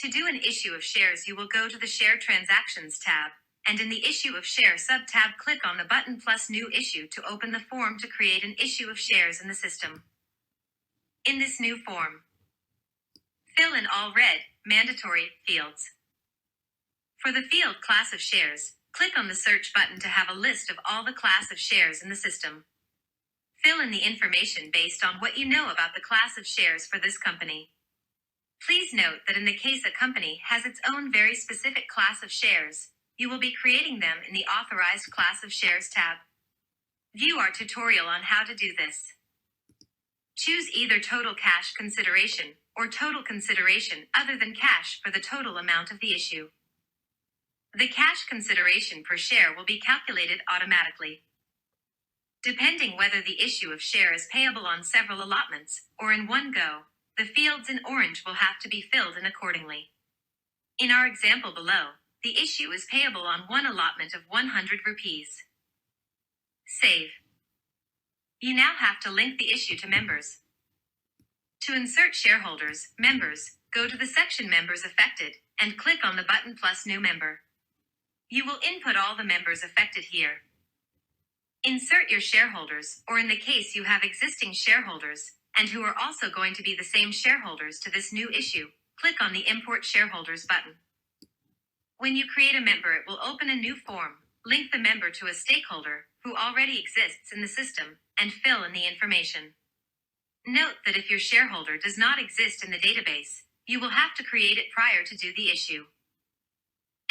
To do an issue of shares, you will go to the Share Transactions tab, and in the Issue of Share sub-tab, click on the button plus New Issue to open the form to create an issue of shares in the system. In this new form, fill in all red, mandatory, fields. For the field class of shares, click on the Search button to have a list of all the class of shares in the system. Fill in the information based on what you know about the class of shares for this company. Please note that in the case a company has its own very specific class of shares, you will be creating them in the Authorized Class of Shares tab. View our tutorial on how to do this. Choose either total cash consideration or total consideration other than cash for the total amount of the issue. The cash consideration per share will be calculated automatically. Depending whether the issue of share is payable on several allotments or in one go, the fields in orange will have to be filled in accordingly. In our example below, the issue is payable on one allotment of 100 rupees. Save. You now have to link the issue to members. To insert shareholders, members, go to the section Members Affected and click on the button plus New Member. You will input all the members affected here. Insert your shareholders, or in the case you have existing shareholders, and who are also going to be the same shareholders to this new issue, click on the Import Shareholders button. When you create a member, it will open a new form, link the member to a stakeholder who already exists in the system, and fill in the information. Note that if your shareholder does not exist in the database, you will have to create it prior to do the issue.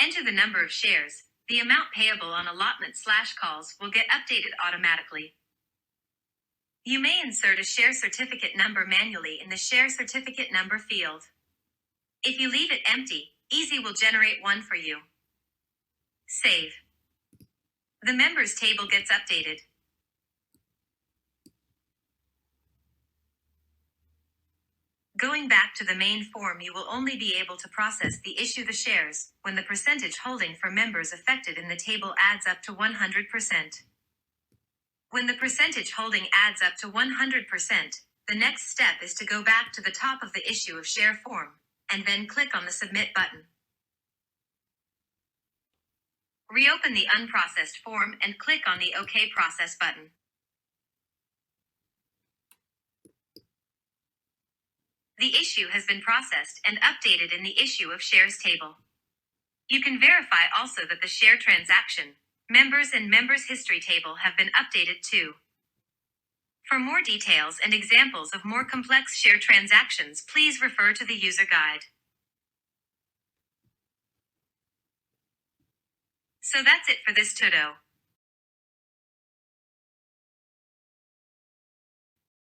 Enter the number of shares. The amount payable on allotment/calls will get updated automatically. You may insert a share certificate number manually in the Share Certificate Number field. If you leave it empty, Eazzy will generate one for you. Save. The members table gets updated. Going back to the main form, you will only be able to process the issue the shares when the percentage holding for members affected in the table adds up to 100%. When the percentage holding adds up to 100%, the next step is to go back to the top of the issue of share form, and then click on the Submit button. Reopen the unprocessed form and click on the OK Process button. The issue has been processed and updated in the Issue of Shares table. You can verify also that the share transaction, members and members history table have been updated too. For more details and examples of more complex share transactions, please refer to the user guide. So that's it for this tuto.